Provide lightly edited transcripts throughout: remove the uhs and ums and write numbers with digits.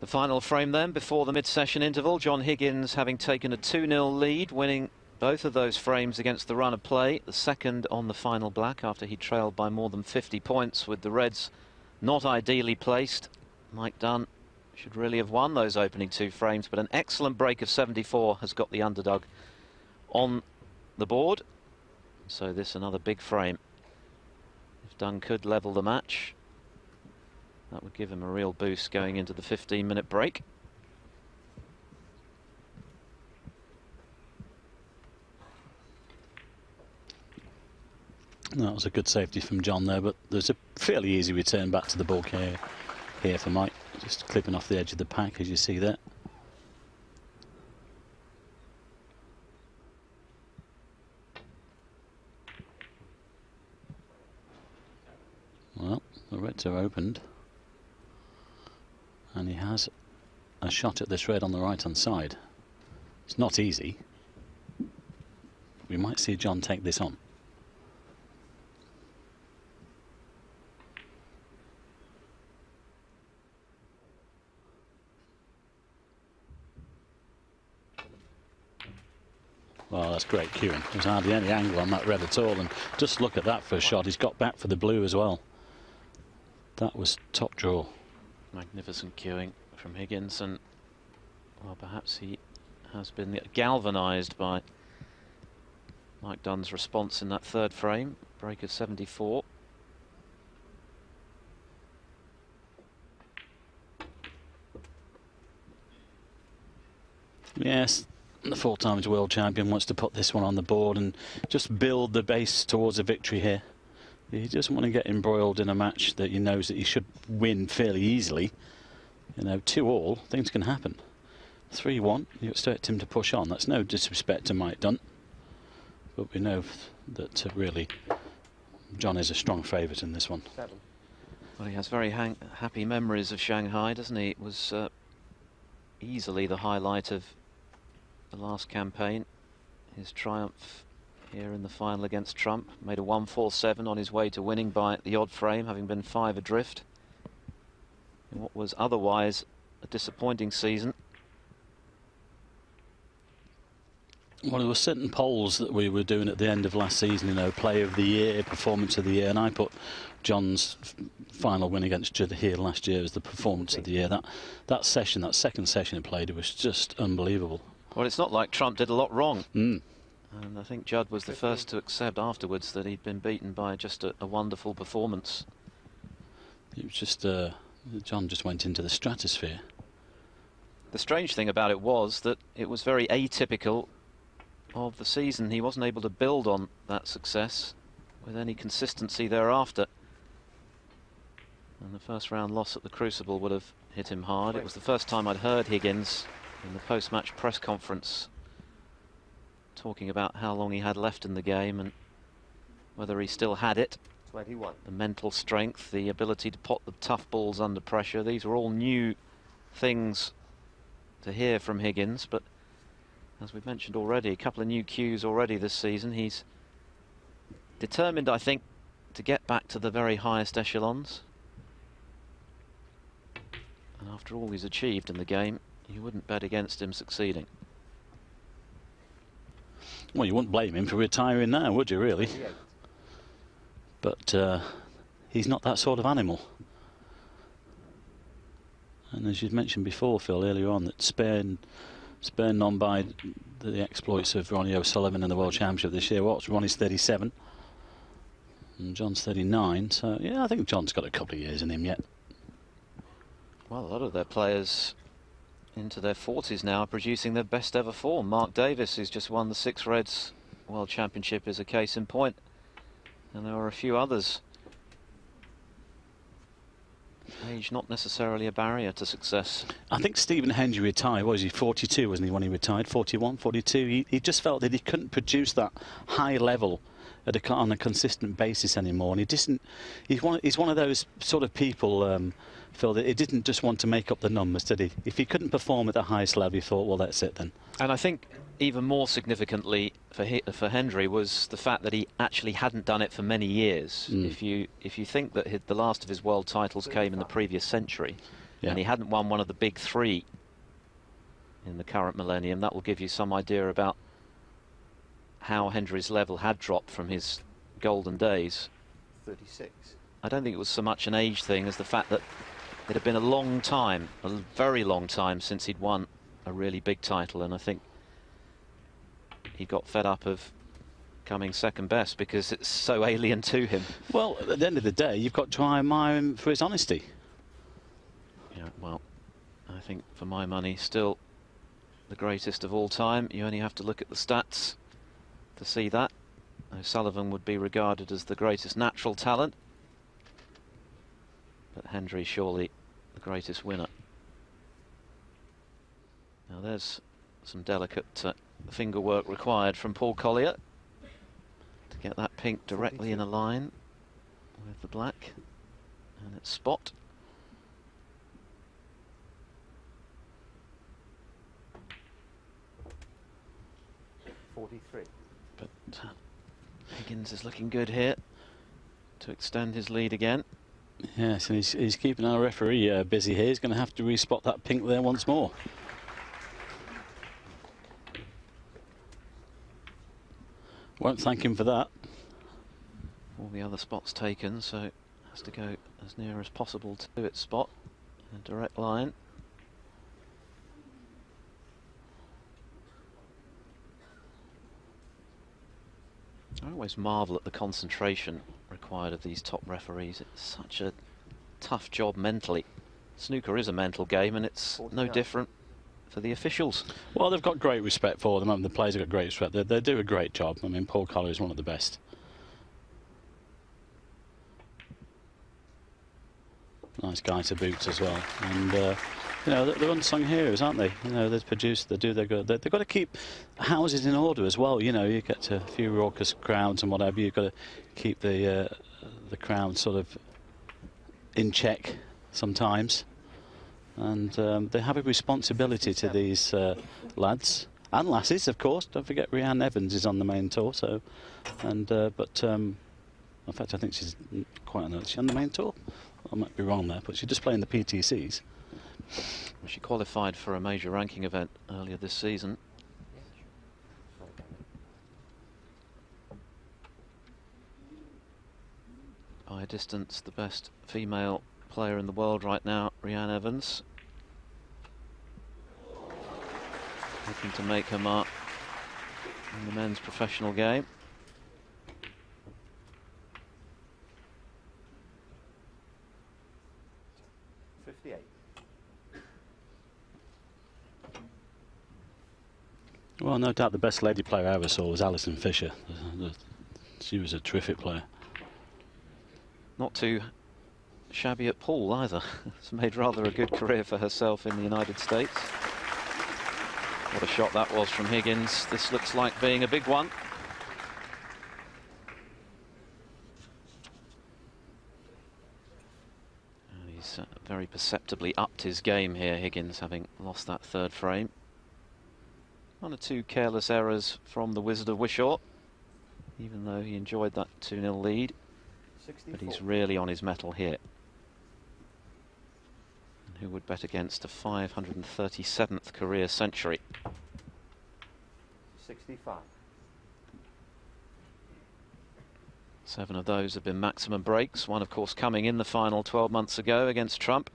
The final frame then before the mid-session interval. John Higgins having taken a 2-0 lead, winning both of those frames against the run of play. The second on the final black after he trailed by more than 50 points with the reds not ideally placed. Mike Dunn should really have won those opening 2 frames, but an excellent break of 74 has got the underdog on the board. So this another big frame. If Dunn could level the match, that would give him a real boost going into the 15-minute break. That was a good safety from John there, but there's a fairly easy return back to the bulk here for Mike. Just clipping off the edge of the pack, as you see there. Well, the reds are opened. And he has a shot at this red on the right-hand side. It's not easy. We might see John take this on. Well, that's great cueing. There's hardly any angle on that red at all. And just look at that for a shot. He's got back for the blue as well. That was top draw. Magnificent cueing from Higgins, and well, perhaps he has been galvanised by Mike Dunn's response in that third frame. Break of 74. Yes, the 4 times world champion wants to put this one on the board and just build the base towards a victory here. He doesn't want to get embroiled in a match that he knows that he should win fairly easily. You know, 2-all, things can happen. 3-1, you expect him to push on. That's no disrespect to Mike Dunn, but we know that really John is a strong favourite in this one. Well, he has very happy memories of Shanghai, doesn't he? It was easily the highlight of the last campaign. His triumph here in the final against Trump. Made a 147 on his way to winning by the odd frame, having been 5 adrift in what was otherwise a disappointing season. Well, there were certain polls that we were doing at the end of last season, you know, Player of the Year, Performance of the Year, and I put John's final win against Judd here last year as the Performance of the Year. That session, that second session he played, it was just unbelievable. Well, it's not like Trump did a lot wrong. And I think Judd was the first to accept afterwards that he'd been beaten by just a wonderful performance. It was just, John just went into the stratosphere. The strange thing about it was that it was very atypical of the season. He wasn't able to build on that success with any consistency thereafter. And the first round loss at the Crucible would have hit him hard. It was the first time I'd heard Higgins in the post-match press conference talking about how long he had left in the game and whether he still had it. 21. The mental strength, the ability to pot the tough balls under pressure. These were all new things to hear from Higgins, but as we've mentioned already, a couple of new cues already this season. He's determined, I think, to get back to the very highest echelons. And after all he's achieved in the game, you wouldn't bet against him succeeding. Well, you wouldn't blame him for retiring now, would you, really? But he's not that sort of animal. And as you'd mentioned before, Phil, earlier on, that spurred on by the exploits of Ronnie O'Sullivan in the World Championship this year. Ronnie's 37 and John's 39, so yeah, I think John's got a couple of years in him yet. Well, a lot of their players into their 40s now are producing their best ever form. Mark Davis, who's just won the 6 Reds World Championship, is a case in point. And there are a few others. Age not necessarily a barrier to success. I think Stephen Hendry retired, what was he, 42, wasn't he, when he retired? 41, 42. He just felt that he couldn't produce that high level on a consistent basis anymore. And he's one of those sort of people, Phil, that he didn't just want to make up the numbers, did he? If he couldn't perform at the highest level, he thought, well, that's it then. And I think even more significantly for Hendry was the fact that he actually hadn't done it for many years. If you think that the last of his world titles came in the previous century, Yeah. And he hadn't won one of the big three in the current millennium. That will give you some idea about how Hendry's level had dropped from his golden days. 36. I don't think it was so much an age thing as the fact that it had been a long time, a very long time, since he'd won a really big title, and I think he got fed up of coming second best because it's so alien to him. Well, at the end of the day, you've got to admire him for his honesty. Yeah, well, I think for my money, still the greatest of all time. You only have to look at the stats to see that. O'Sullivan would be regarded as the greatest natural talent, but Hendry surely the greatest winner. Now there's some delicate finger work required from Paul Collier to get that pink directly in a line with the black, and it's spot. But Higgins is looking good here to extend his lead again. Yes, and he's keeping our referee busy here. He's going to have to respot that pink there once more. Won't thank him for that. All the other spots taken, so it has to go as near as possible to its spot. A direct line. I always marvel at the concentration required of these top referees. It's such a tough job mentally. Snooker is a mental game, and it's no different for the officials. Well, they've got great respect for them, and the players have got great respect. They do a great job. I mean, Paul Collier is one of the best. Nice guy to boot as well. And you know, they're unsung heroes, aren't they? You know, they produce, they do their good. They've got to keep houses in order as well. You know, you get to a few raucous crowds and whatever. You've got to keep the crowd sort of in check sometimes. And they have a responsibility to these lads and lasses, of course. Don't forget, Rhiannon Evans is on the main tour. So, and in fact, I think she's quite on. She's on the main tour. I might be wrong there, but she's just playing the PTCs. Well, she qualified for a major ranking event earlier this season. By a distance, the best female player in the world right now, Rhiannon Evans. Looking to make her mark in the men's professional game. Well, no doubt the best lady player I ever saw was Alison Fisher. She was a terrific player. Not too shabby at pool either. It's made rather a good career for herself in the United States. What a shot that was from Higgins. This looks like being a big one. And he's very perceptibly upped his game here, Higgins, having lost that third frame. One or two careless errors from the Wizard of Wishaw, even though he enjoyed that 2-0 lead. 64. But he's really on his mettle here. And who would bet against a 537th career century? 65. 7 of those have been maximum breaks. One, of course, coming in the final 12 months ago against Trump.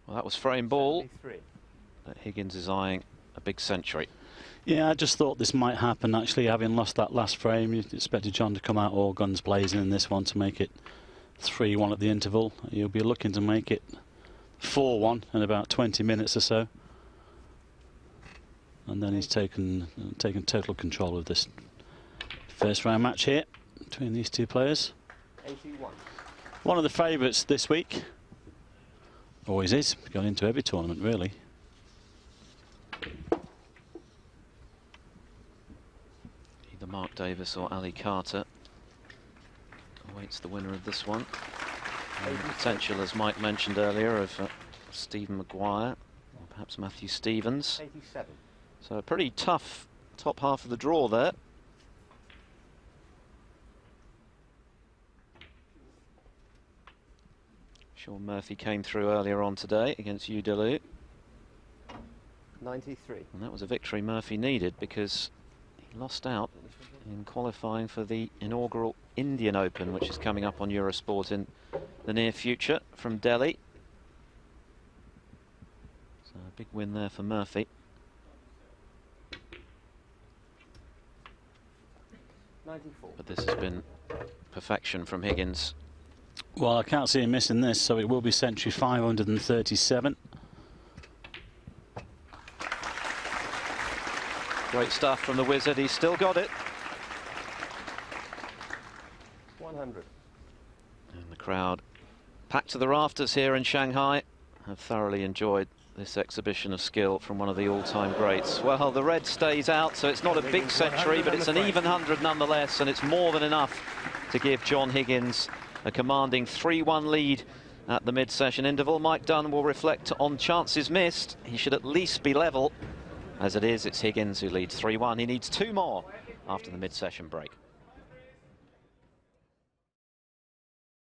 Well, that was frame ball. 73. But Higgins is eyeing a big century. Yeah, I just thought this might happen. Actually, having lost that last frame, you expected John to come out all guns blazing in this one to make it 3-1 at the interval. You'll be looking to make it 4-1 in about 20 minutes or so. And then he's taken total control of this first round match here between these two players. 81. One of the favourites this week. Always is, going into every tournament, really. Mark Davis or Ali Carter awaits the winner of this one. And potential, as Mike mentioned earlier, of Stephen Maguire or perhaps Matthew Stevens. 87. So a pretty tough top half of the draw there. Sean Murphy came through earlier on today against Yu Delu. 93. And that was a victory Murphy needed because he lost out in qualifying for the inaugural Indian Open, which is coming up on Eurosport in the near future from Delhi. So a big win there for Murphy. 94. But this has been perfection from Higgins. Well, I can't see him missing this, so it will be century 537. Great stuff from the wizard. He's still got it. 100. And the crowd packed to the rafters here in Shanghai have thoroughly enjoyed this exhibition of skill from one of the all-time greats. Well, the red stays out, so it's not a big century, but it's an even 100 nonetheless, and it's more than enough to give John Higgins a commanding 3-1 lead at the mid-session interval. Mike Dunn will reflect on chances missed. He should at least be level. As it is, it's Higgins who leads 3-1. He needs 2 more after the mid-session break.